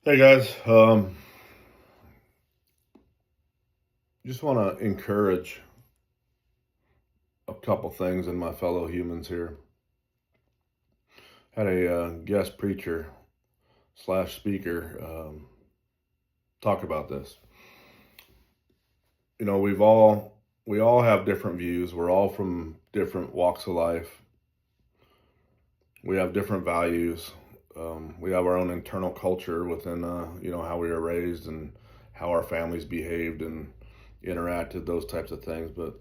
Hey guys, just want to encourage a couple things in my fellow humans here. Had a guest preacher slash speaker talk about this. You know, we all have different views. We're all from different walks of life. We have different values. We have our own internal culture within, how we were raised and how our families behaved and interacted, those types of things. But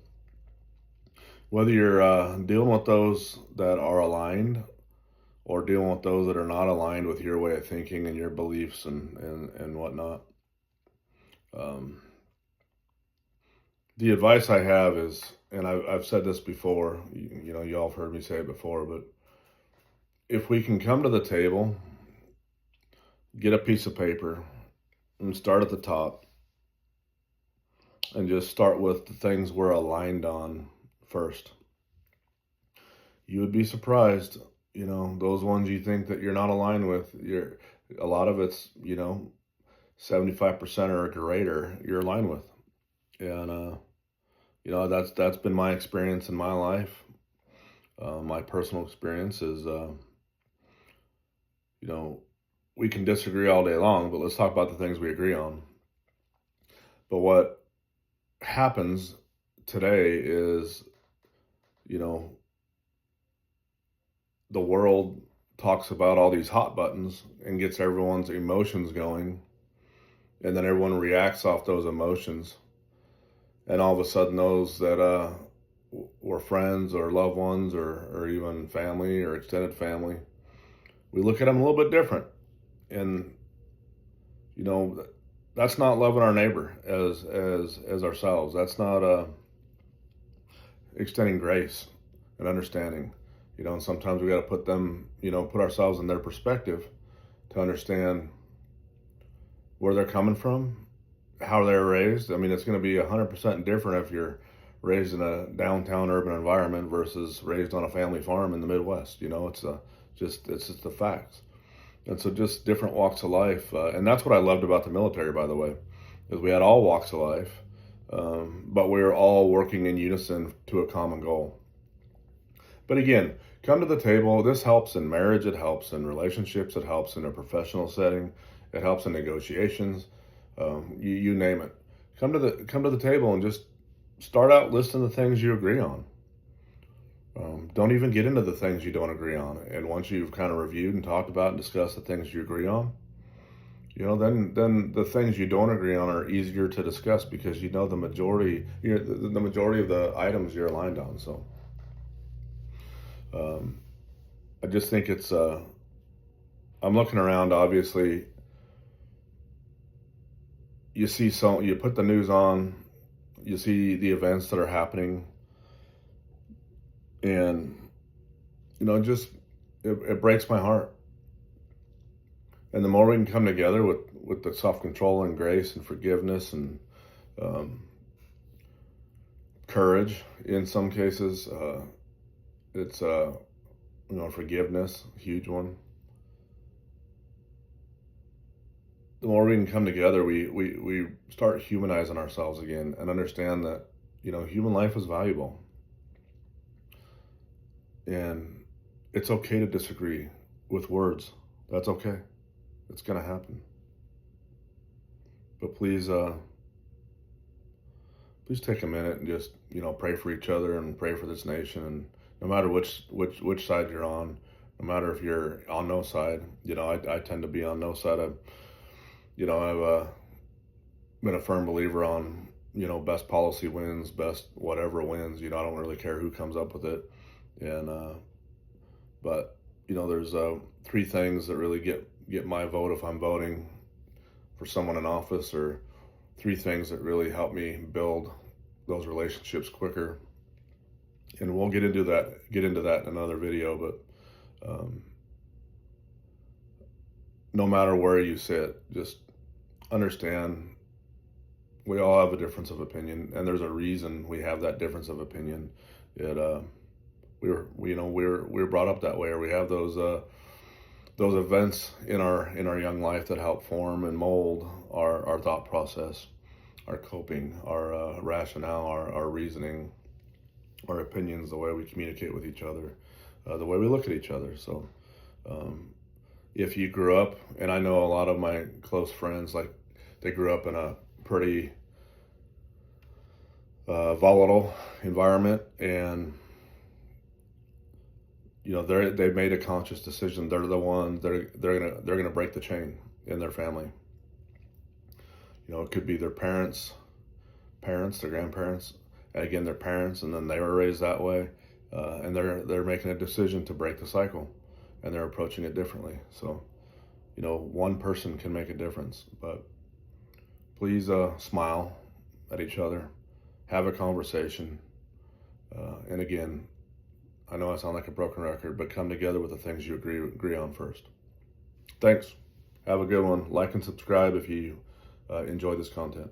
whether you're dealing with those that are aligned or dealing with those that are not aligned with your way of thinking and your beliefs and whatnot, um, the advice I have is, and I've said this before, y'all have heard me say it before, but if we can come to the table, get a piece of paper, and start at the top, and just start with the things we're aligned on first, you would be surprised. Those ones you think that you're not aligned with, a lot of it's 75% or greater you're aligned with. And that's been my experience in my life. My personal experience is we can disagree all day long, but let's talk about the things we agree on. But what happens today is, you know the world talks about all these hot buttons and gets everyone's emotions going, and then everyone reacts off those emotions, and all of a sudden those that were friends or loved ones or even family or extended family, we look at them a little bit different. And you know that's not loving our neighbor as ourselves. That's not extending grace and understanding. And sometimes we got to put them, put ourselves in their perspective to understand where they're coming from, how they're raised. I mean, it's going to be 100% different if you're raised in a downtown urban environment versus raised on a family farm in the Midwest. It's just the facts. And so just different walks of life. And that's what I loved about the military, by the way, is we had all walks of life, but we were all working in unison to a common goal. But again, come to the table. This helps in marriage. It helps in relationships. It helps in a professional setting. It helps in negotiations. You name it. Come to the table and just start out listing the things you agree on. Don't even get into the things you don't agree on. And once you've kind of reviewed and talked about and discussed the things you agree on, then the things you don't agree on are easier to discuss because the majority, the majority of the items you're aligned on. So um, I just think it's. I'm looking around. Obviously, you put the news on, you see the events that are happening, and just it breaks my heart. And the more we can come together with the self control and grace and forgiveness and um, courage, in some cases, it's forgiveness, a huge one. The more we can come together, we start humanizing ourselves again and understand that human life is valuable, and it's okay to disagree with words. That's okay. It's gonna happen. But please take a minute and just pray for each other and pray for this nation. And no matter which side you're on, no matter if you're on no side, I tend to be on no side. I've been a firm believer on best policy wins, best whatever wins. I don't really care who comes up with it. And but there's three things that really get my vote if I'm voting for someone in office, or three things that really help me build those relationships quicker. And we'll get into that in another video. But no matter where you sit, just understand we all have a difference of opinion, and there's a reason we have that difference of opinion. We were brought up that way, or we have those those events in our young life that help form and mold our thought process, our coping, our rationale, our reasoning, our opinions, the way we communicate with each other, the way we look at each other. So if you grew up, and I know a lot of my close friends, like they grew up in a pretty volatile environment, and you know they made a conscious decision. They're the ones they're gonna break the chain in their family. You know, it could be their parents, their grandparents, and again their parents, and then they were raised that way, and they're making a decision to break the cycle, and they're approaching it differently. So, you know, one person can make a difference, but please smile at each other, have a conversation, and again, I know I sound like a broken record, but come together with the things you agree on first. Thanks. Have a good one. Like and subscribe if you enjoy this content.